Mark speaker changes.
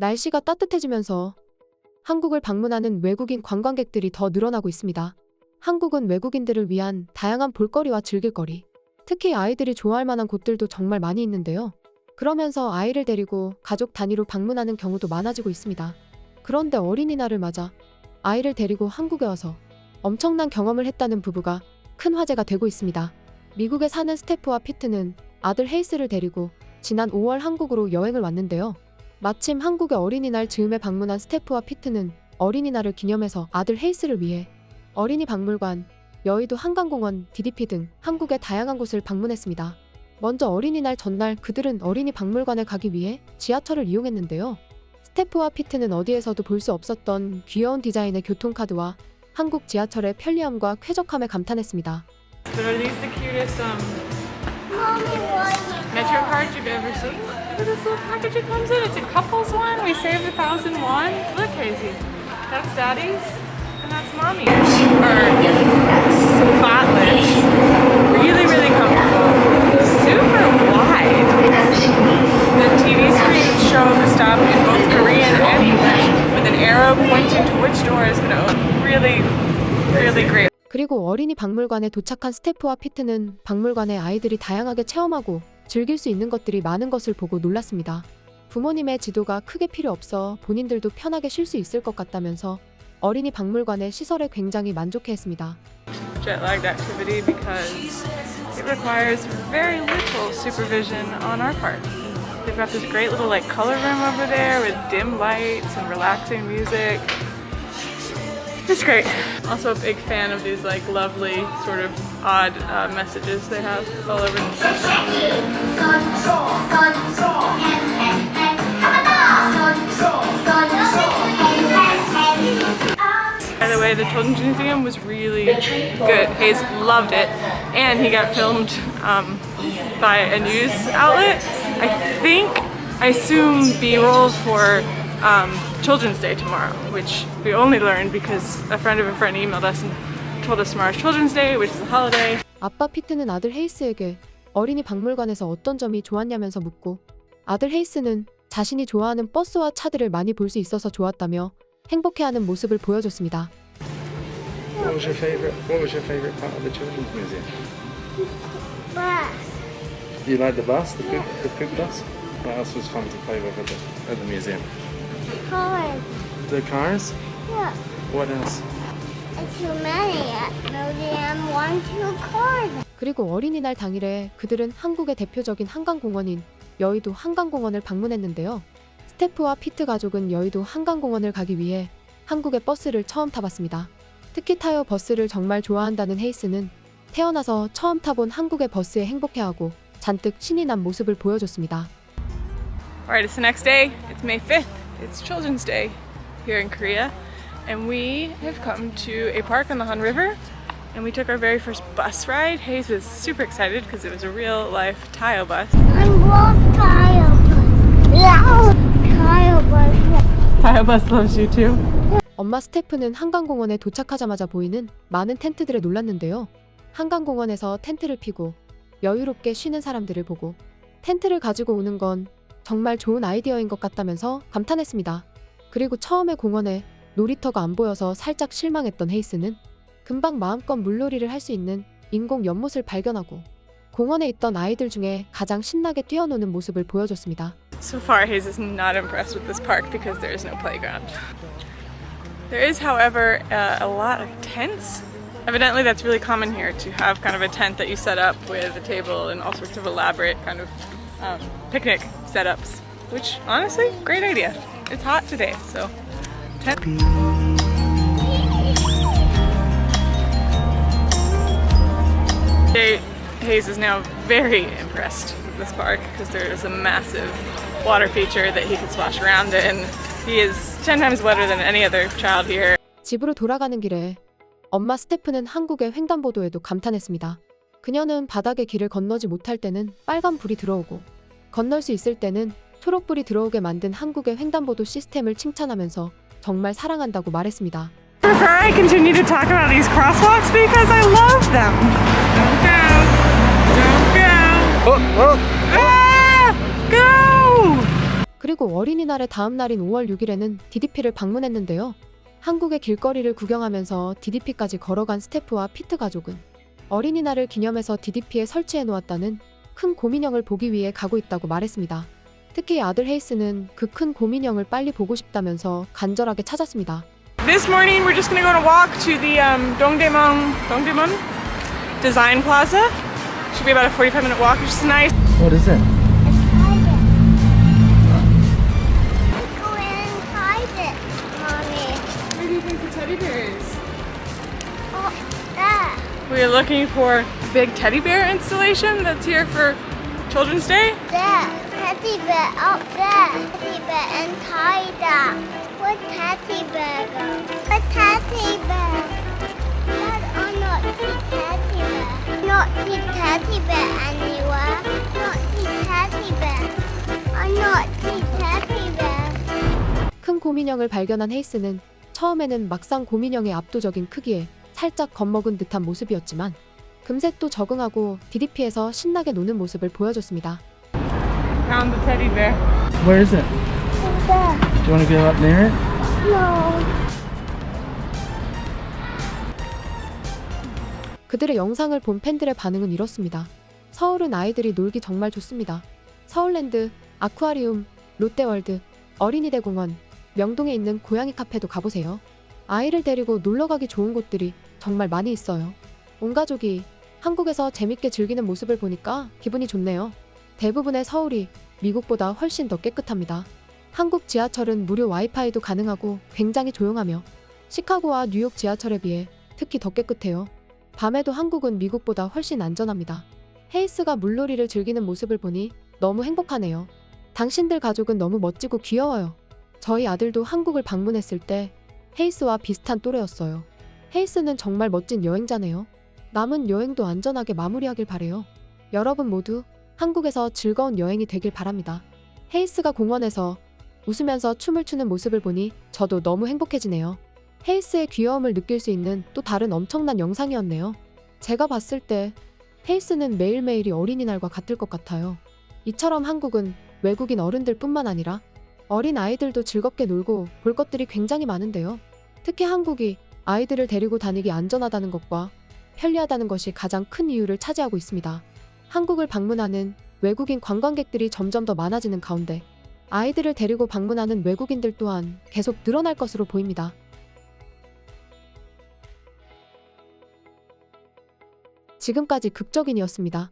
Speaker 1: 날씨가 따뜻해지면서 한국을 방문하는 외국인 관광객들이 더 늘어나고 있습니다. 한국은 외국인들을 위한 다양한 볼거리와 즐길거리, 특히 아이들이 좋아할 만한 곳들도 정말 많이 있는데요. 그러면서 아이를 데리고 가족 단위로 방문하는 경우도 많아지고 있습니다. 그런데 어린이날을 맞아 아이를 데리고 한국에 와서 엄청난 경험을 했다는 부부가 큰 화제가 되고 있습니다. 미국에 사는 스테프와 피트는 아들 헤이스를 데리고 지난 5월 한국으로 여행을 왔는데요. 마침 한국의 어린이날 즈음에 방문한 스테프와 피트는 어린이날을 기념해서 아들 헤이스를 위해 어린이 박물관, 여의도 한강공원, DDP 등 한국의 다양한 곳을 방문했습니다. 먼저 어린이날 전날 그들은 어린이 박물관에 가기 위해 지하철을 이용했는데요. 스테프와 피트는 어디에서도 볼 수 없었던 귀여운 디자인의 교통카드와 한국 지하철의 편리함과 쾌적함에 감탄했습니다.
Speaker 2: But are these the cutest Metro cards you've ever seen? Look at this little package it comes in. It's a couples one. We saved 1,000 won. Look, Hazy. That's Daddy's and that's Mommy's. Spotless. Really, really comfortable. Super wide. The TV screens show the stuff in both Korean and English with an arrow pointing to which door is going to open. Really, really great.
Speaker 1: 그리고 어린이 박물관에 도착한 스테프와 피트는 박물관에 아이들이 다양하게 체험하고 즐길 수 있는 것들이 많은 것을 보고 놀랐습니다. 부모님의 지도가 크게 필요 없어 본인들도 편하게 쉴 수 있을 것 같다면서 어린이 박물관의 시설에 굉장히 만족해했습니다.
Speaker 2: Jet-lagged activity because it requires very little supervision on our part. They've got this great little color room over there with dim lights and relaxing music. It's great. Also a big fan of these lovely sort of odd messages they have all over. By the way, the Children's Museum was really good. Hayes loved it, and he got filmed by a news outlet. I assume B-roll for Children's Day tomorrow, which we only learned because a friend of a friend emailed us and told us tomorrow's Children's Day, which is a holiday.
Speaker 1: 아빠 피트는 아들 헤이스에게 어린이 박물관에서 어떤 점이 좋았냐면서 묻고 아들 헤이스는 자신이 좋아하는 버스와 차들을 많이 볼 수 있어서 좋았다며 행복해하는 모습을 보여줬습니다.
Speaker 3: What was your favorite part of the Children's Museum?
Speaker 4: Bus.
Speaker 3: You like the bus, the poop bus? What else was fun to play with at the museum?
Speaker 4: Cars.
Speaker 3: The cars?
Speaker 4: Yeah.
Speaker 3: What else?
Speaker 4: Too many at museum. One, two cars.
Speaker 1: 그리고 어린이날 당일에 그들은 한국의 대표적인 한강공원인 여의도 한강공원을 방문했는데요. 스테프와 피트 가족은 여의도 한강공원을 가기 위해 한국의 버스를 처음 타봤습니다. 특히 타요 버스를 정말 좋아한다는 헤이스는 태어나서 처음 타본 한국의 버스에 행복해하고 잔뜩 신이 난 모습을 보여줬습니다.
Speaker 2: Alright, it's the next day. It's May 5th. It's Children's Day here in Korea. And we have come to a park on the Han River. And we took our very first bus ride. Hayes was super excited because it was a real life Tayo bus.
Speaker 4: I love tire bus. Yeah. Tire bus.
Speaker 2: Tayo bus loves you too.
Speaker 1: 엄마 스테프는 한강공원에 도착하자마자 보이는 많은 텐트들에 놀랐는데요. 한강공원에서 텐트를 피고 여유롭게 쉬는 사람들을 보고 텐트를 가지고 오는 건 정말 좋은 아이디어인 것 같다면서 감탄했습니다. 그리고 처음에 공원에 놀이터가 안 보여서 살짝 실망했던 헤이스는 금방 마음껏 물놀이를 할 수 있는 인공 연못을 발견하고 공원에 있던 아이들 중에 가장 신나게 뛰어노는 모습을 보여줬습니다.
Speaker 2: So far, Hayes is not impressed with this park because there is no playground. There is, however, a lot of tents. Evidently, that's really common here to have kind of a tent that you set up with a table and all sorts of elaborate kind of picnic setups, which honestly, great idea. It's hot today, so tent. Hayes is now very impressed with this park because there is a massive water feature that he can splash around in. He is 10 times wetter than any other child here.
Speaker 1: 집으로 돌아가는 길에 엄마 스테프는 한국의 횡단보도에도 감탄했습니다. 그녀는 바닥에 길을 건너지 못할 때는 빨간 불이 들어오고 건널 수 있을 때는 초록불이 들어오게 만든 한국의 횡단보도 시스템을 칭찬하면서 정말 사랑한다고 말했습니다.
Speaker 2: Prefer I continue to talk about these crosswalks because I love them. Don't go. Don't go. Ah! Go!
Speaker 1: 그리고 그리고 어린이날의 다음 날인 5월 6일에는 DDP를 방문했는데요. 한국의 길거리를 구경하면서 DDP까지 걸어간 스태프와 피트 가족은 어린이날을 기념해서 DDP에 설치해 놓았다는 큰 곰인형을 보기 위해 가고 있다고 말했습니다. 특히 아들 헤이스는 그 큰 곰인형을 빨리 보고 싶다면서 간절하게 찾았습니다.
Speaker 2: This morning we're just gonna go on a walk to the Dongdaemun Design Plaza. Should be about a 45-minute walk, which is nice.
Speaker 5: What is it?
Speaker 4: Go in and hide it, Mommy.
Speaker 2: Where do you think the teddy bear is?
Speaker 4: Oh, there.
Speaker 2: We're looking for a big teddy bear installation that's here for Children's Day.
Speaker 4: There. Teddy bear up there. Teddy bear and hide that. What teddy bear go? A teddy bear. Dad, I'm not the teddy bear. Not the teddy bear anywhere. Not the teddy bear. I'm not the teddy bear.
Speaker 1: 큰 곰인형을 발견한 헤이스는 처음에는 막상 곰인형의 압도적인 크기에 살짝 겁먹은 듯한 모습이었지만 금세 또 적응하고 DDP에서 신나게 노는 모습을 보여줬습니다.
Speaker 2: Found the teddy bear.
Speaker 5: Where is it?
Speaker 4: There.
Speaker 5: Do you want to go up near it?
Speaker 4: No.
Speaker 1: 그들의 영상을 본 팬들의 반응은 이렇습니다. 서울은 아이들이 놀기 정말 좋습니다. 서울랜드, 아쿠아리움, 롯데월드, 어린이대공원, 명동에 있는 고양이 카페도 가보세요. 아이를 데리고 놀러가기 좋은 곳들이 정말 많이 있어요. 온 가족이 한국에서 재밌게 즐기는 모습을 보니까 기분이 좋네요. 대부분의 서울이 미국보다 훨씬 더 깨끗합니다. 한국 지하철은 무료 와이파이도 가능하고 굉장히 조용하며 시카고와 뉴욕 지하철에 비해 특히 더 깨끗해요. 밤에도 한국은 미국보다 훨씬 안전합니다. 헤이스가 물놀이를 즐기는 모습을 보니 너무 행복하네요. 당신들 가족은 너무 멋지고 귀여워요. 저희 아들도 한국을 방문했을 때 헤이스와 비슷한 또래였어요. 헤이스는 정말 멋진 여행자네요. 남은 여행도 안전하게 마무리하길 바래요. 여러분 모두 한국에서 즐거운 여행이 되길 바랍니다. 헤이스가 공원에서 웃으면서 춤을 추는 모습을 보니 저도 너무 행복해지네요. 헤이스의 귀여움을 느낄 수 있는 또 다른 엄청난 영상이었네요. 제가 봤을 때 헤이스는 매일매일이 어린이날과 같을 것 같아요. 이처럼 한국은 외국인 어른들뿐만 아니라 어린 아이들도 즐겁게 놀고 볼 것들이 굉장히 많은데요. 특히 한국이 아이들을 데리고 다니기 안전하다는 것과 편리하다는 것이 가장 큰 이유를 차지하고 있습니다. 한국을 방문하는 외국인 관광객들이 점점 더 많아지는 가운데 아이들을 데리고 방문하는 외국인들 또한 계속 늘어날 것으로 보입니다. 지금까지 극적인이었습니다.